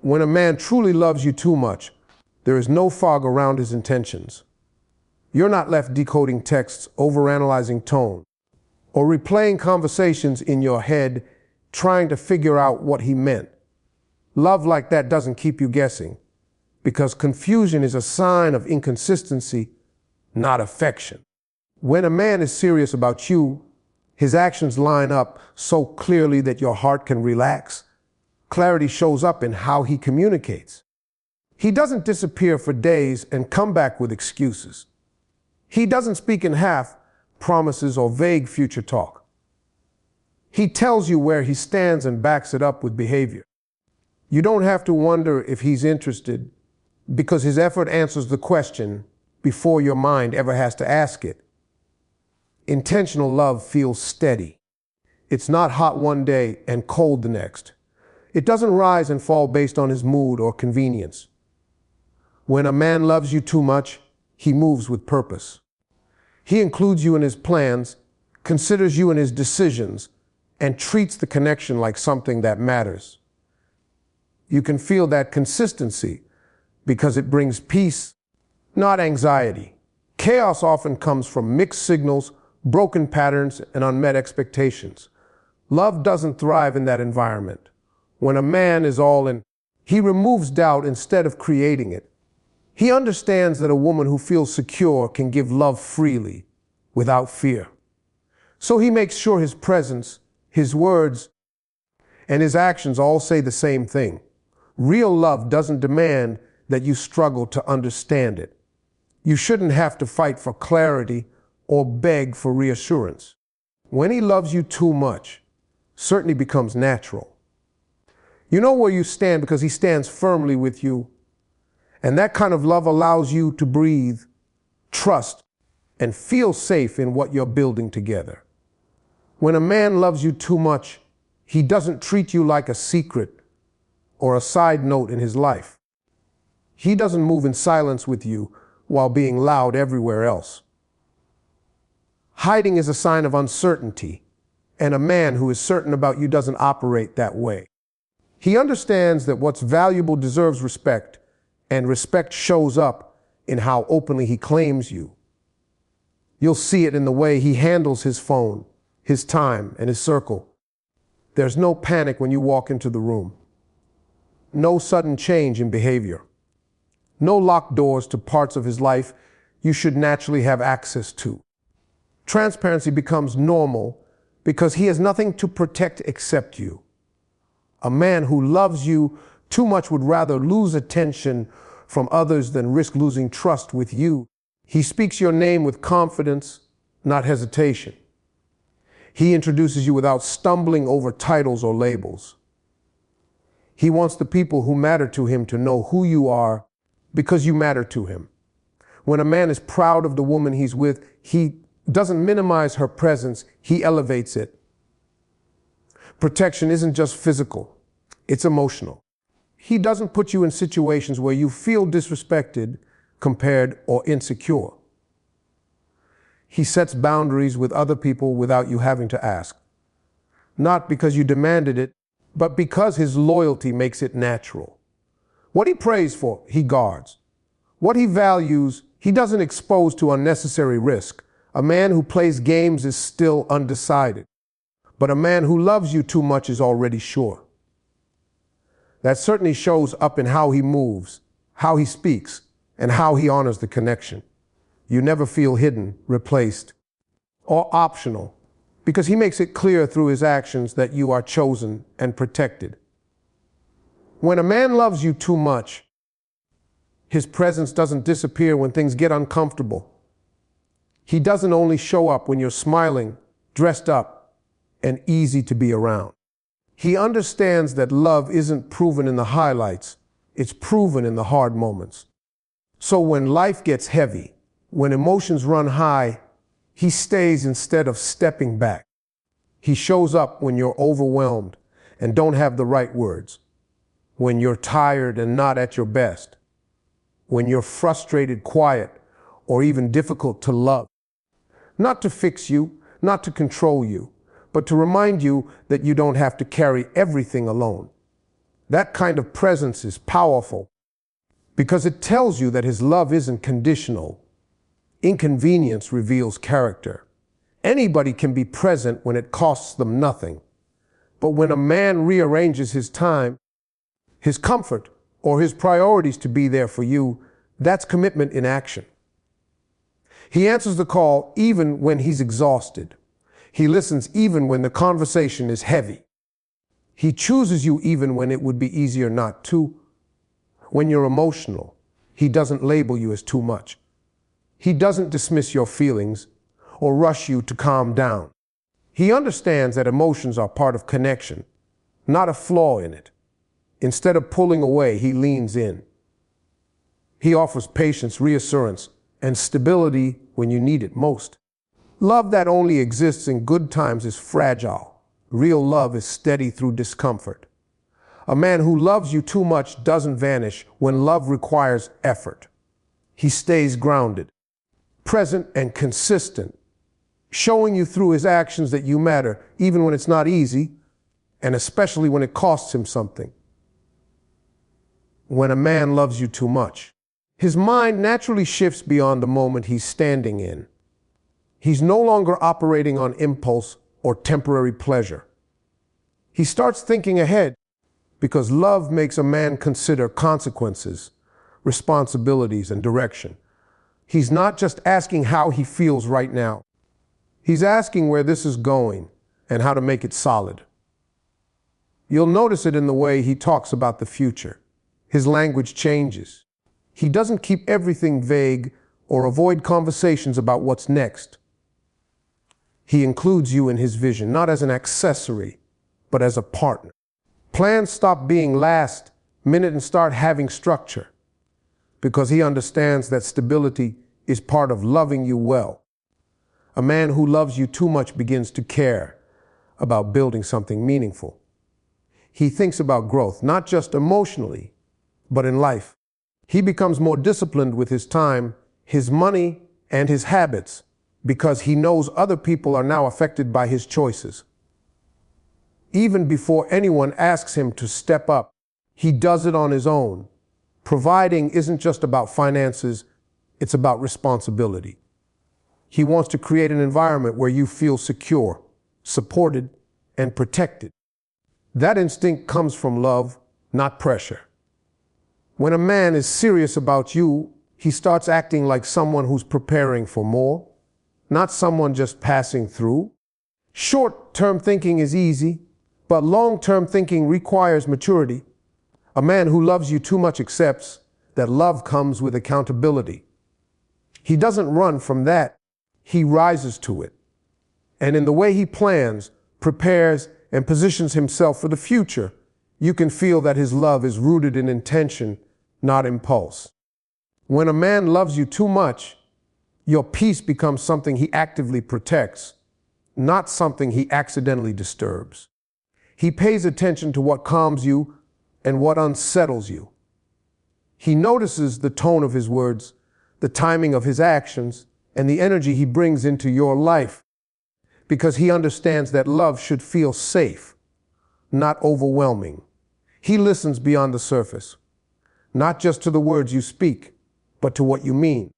When a man truly loves you too much, there is no fog around his intentions. You're not left decoding texts, overanalyzing tone, or replaying conversations in your head, trying to figure out what he meant. Love like that doesn't keep you guessing, because confusion is a sign of inconsistency, not affection. When a man is serious about you, his actions line up so clearly that your heart can relax. Clarity shows up in how he communicates. He doesn't disappear for days and come back with excuses. He doesn't speak in half promises or vague future talk. He tells you where he stands and backs it up with behavior. You don't have to wonder if he's interested, because his effort answers the question before your mind ever has to ask it. Intentional love feels steady. It's not hot one day and cold the next. It doesn't rise and fall based on his mood or convenience. When a man loves you too much, he moves with purpose. He includes you in his plans, considers you in his decisions, and treats the connection like something that matters. You can feel that consistency because it brings peace, not anxiety. Chaos often comes from mixed signals, broken patterns, and unmet expectations. Love doesn't thrive in that environment. When a man is all in, he removes doubt instead of creating it. He understands that a woman who feels secure can give love freely, without fear. So he makes sure his presence, his words, and his actions all say the same thing. Real love doesn't demand that you struggle to understand it. You shouldn't have to fight for clarity or beg for reassurance. When he loves you too much, certainly becomes natural. You know where you stand because he stands firmly with you. And that kind of love allows you to breathe, trust, and feel safe in what you're building together. When a man loves you too much, he doesn't treat you like a secret or a side note in his life. He doesn't move in silence with you while being loud everywhere else. Hiding is a sign of uncertainty, and a man who is certain about you doesn't operate that way. He understands that what's valuable deserves respect, and respect shows up in how openly he claims you. You'll see it in the way he handles his phone, his time, and his circle. There's no panic when you walk into the room. No sudden change in behavior. No locked doors to parts of his life you should naturally have access to. Transparency becomes normal because he has nothing to protect except you. A man who loves you too much would rather lose attention from others than risk losing trust with you. He speaks your name with confidence, not hesitation. He introduces you without stumbling over titles or labels. He wants the people who matter to him to know who you are because you matter to him. When a man is proud of the woman he's with, he doesn't minimize her presence, he elevates it. Protection isn't just physical, it's emotional. He doesn't put you in situations where you feel disrespected, compared, or insecure. He sets boundaries with other people without you having to ask. Not because you demanded it, but because his loyalty makes it natural. What he prays for, he guards. What he values, he doesn't expose to unnecessary risk. A man who plays games is still undecided. But a man who loves you too much is already sure. That certainly shows up in how he moves, how he speaks, and how he honors the connection. You never feel hidden, replaced, or optional, because he makes it clear through his actions that you are chosen and protected. When a man loves you too much, his presence doesn't disappear when things get uncomfortable. He doesn't only show up when you're smiling, dressed up, and easy to be around. He understands that love isn't proven in the highlights, it's proven in the hard moments. So when life gets heavy, when emotions run high, he stays instead of stepping back. He shows up when you're overwhelmed and don't have the right words, when you're tired and not at your best, when you're frustrated, quiet, or even difficult to love. Not to fix you, not to control you, but to remind you that you don't have to carry everything alone. That kind of presence is powerful because it tells you that his love isn't conditional. Inconvenience reveals character. Anybody can be present when it costs them nothing. But when a man rearranges his time, his comfort, or his priorities to be there for you, that's commitment in action. He answers the call even when he's exhausted. He listens even when the conversation is heavy. He chooses you even when it would be easier not to. When you're emotional, he doesn't label you as too much. He doesn't dismiss your feelings or rush you to calm down. He understands that emotions are part of connection, not a flaw in it. Instead of pulling away, he leans in. He offers patience, reassurance, and stability when you need it most. Love that only exists in good times is fragile. Real love is steady through discomfort. A man who loves you too much doesn't vanish when love requires effort. He stays grounded, present, and consistent, showing you through his actions that you matter, even when it's not easy, and especially when it costs him something. When a man loves you too much, his mind naturally shifts beyond the moment he's standing in. He's no longer operating on impulse or temporary pleasure. He starts thinking ahead because love makes a man consider consequences, responsibilities, and direction. He's not just asking how he feels right now. He's asking where this is going and how to make it solid. You'll notice it in the way he talks about the future. His language changes. He doesn't keep everything vague or avoid conversations about what's next. He includes you in his vision, not as an accessory, but as a partner. Plans stop being last minute and start having structure because he understands that stability is part of loving you well. A man who loves you too much begins to care about building something meaningful. He thinks about growth, not just emotionally, but in life. He becomes more disciplined with his time, his money, and his habits because he knows other people are now affected by his choices. Even before anyone asks him to step up, he does it on his own. Providing isn't just about finances, it's about responsibility. He wants to create an environment where you feel secure, supported, and protected. That instinct comes from love, not pressure. When a man is serious about you, he starts acting like someone who's preparing for more, not someone just passing through. Short-term thinking is easy, but long-term thinking requires maturity. A man who loves you too much accepts that love comes with accountability. He doesn't run from that. He rises to it. And in the way he plans, prepares, and positions himself for the future, you can feel that his love is rooted in intention, not impulse. When a man loves you too much, your peace becomes something he actively protects, not something he accidentally disturbs. He pays attention to what calms you and what unsettles you. He notices the tone of his words, the timing of his actions, and the energy he brings into your life, because he understands that love should feel safe, not overwhelming. He listens beyond the surface, not just to the words you speak, but to what you mean.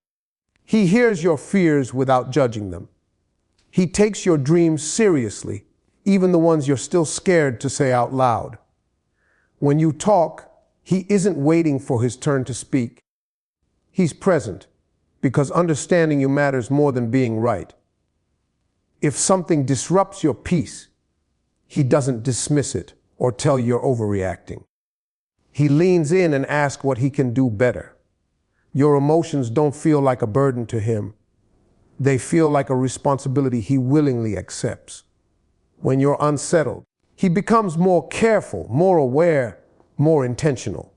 He hears your fears without judging them. He takes your dreams seriously, even the ones you're still scared to say out loud. When you talk, he isn't waiting for his turn to speak. He's present, because understanding you matters more than being right. If something disrupts your peace, he doesn't dismiss it or tell you you're overreacting. He leans in and asks what he can do better. Your emotions don't feel like a burden to him. They feel like a responsibility he willingly accepts. When you're unsettled, he becomes more careful, more aware, more intentional.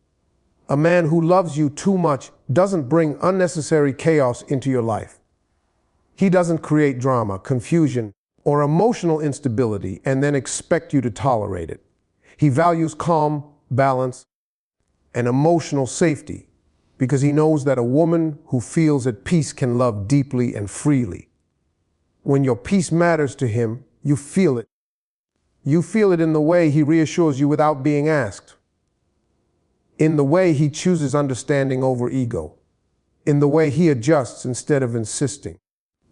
A man who loves you too much doesn't bring unnecessary chaos into your life. He doesn't create drama, confusion, or emotional instability and then expect you to tolerate it. He values calm, balance, and emotional safety because he knows that a woman who feels at peace can love deeply and freely. When your peace matters to him, you feel it. You feel it in the way he reassures you without being asked. in the way he chooses understanding over ego, in the way he adjusts instead of insisting.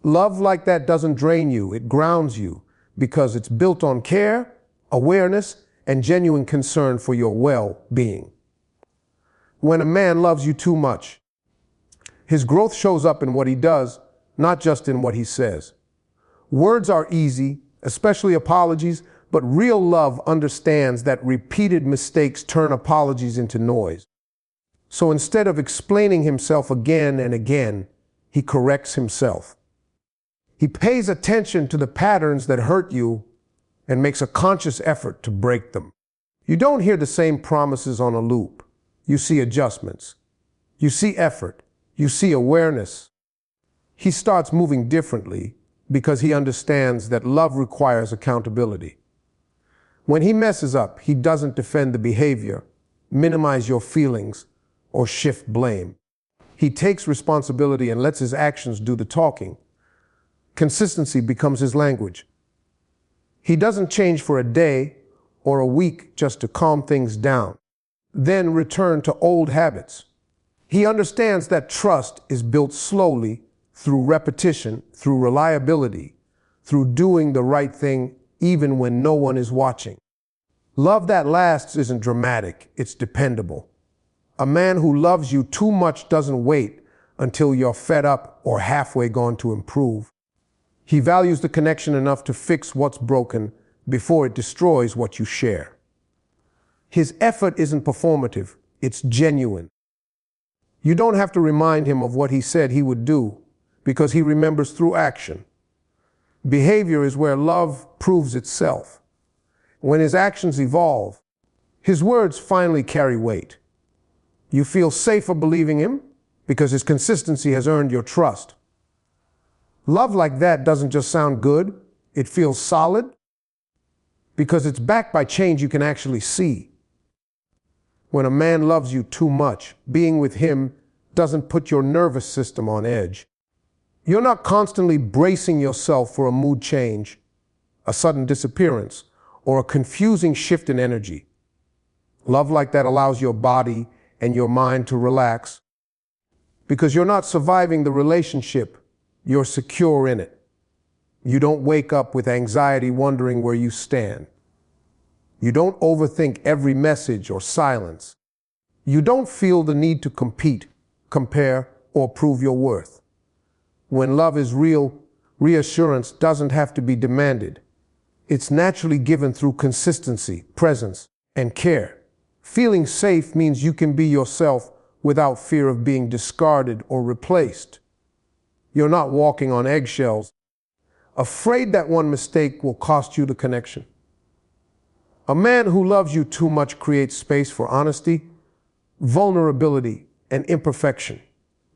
Love like that doesn't drain you, it grounds you, because it's built on care, awareness, and genuine concern for your well-being. When a man loves you too much, his growth shows up in what he does, not just in what he says. Words are easy, especially apologies, but real love understands that repeated mistakes turn apologies into noise. So instead of explaining himself again and again, he corrects himself. He pays attention to the patterns that hurt you and makes a conscious effort to break them. You don't hear the same promises on a loop. You see adjustments. You see effort. You see awareness. He starts moving differently because he understands that love requires accountability. When he messes up, he doesn't defend the behavior, minimize your feelings, or shift blame. He takes responsibility and lets his actions do the talking. Consistency becomes his language. He doesn't change for a day or a week just to calm things down, then return to old habits. He understands that trust is built slowly through repetition, through reliability, through doing the right thing even when no one is watching. Love that lasts isn't dramatic, it's dependable. A man who loves you too much doesn't wait until you're fed up or halfway gone to improve. He values the connection enough to fix what's broken before it destroys what you share. His effort isn't performative, it's genuine. You don't have to remind him of what he said he would do, because he remembers through action. Behavior is where love proves itself. When his actions evolve, his words finally carry weight. You feel safer believing him because his consistency has earned your trust. Love like that doesn't just sound good, it feels solid because it's backed by change you can actually see. When a man loves you too much, being with him doesn't put your nervous system on edge. You're not constantly bracing yourself for a mood change, a sudden disappearance, or a confusing shift in energy. Love like that allows your body and your mind to relax because you're not surviving the relationship, you're secure in it. You don't wake up with anxiety wondering where you stand. You don't overthink every message or silence. You don't feel the need to compete, compare, or prove your worth. When love is real, reassurance doesn't have to be demanded. It's naturally given through consistency, presence, and care. Feeling safe means you can be yourself without fear of being discarded or replaced. You're not walking on eggshells, afraid that one mistake will cost you the connection. A man who loves you too much creates space for honesty, vulnerability, and imperfection,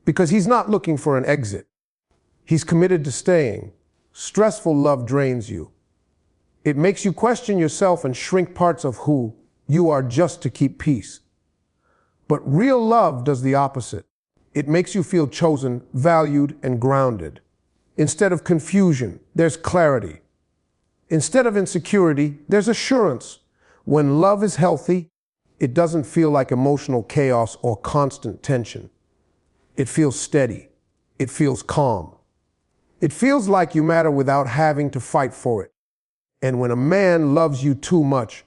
because he's not looking for an exit. He's committed to staying. Stressful love drains you. It makes you question yourself and shrink parts of who you are just to keep peace. But real love does the opposite. It makes you feel chosen, valued, and grounded. Instead of confusion, there's clarity. Instead of insecurity, there's assurance. When love is healthy, it doesn't feel like emotional chaos or constant tension. It feels steady. It feels calm. It feels like you matter without having to fight for it. And when a man loves you too much,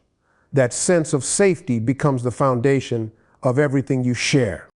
that sense of safety becomes the foundation of everything you share.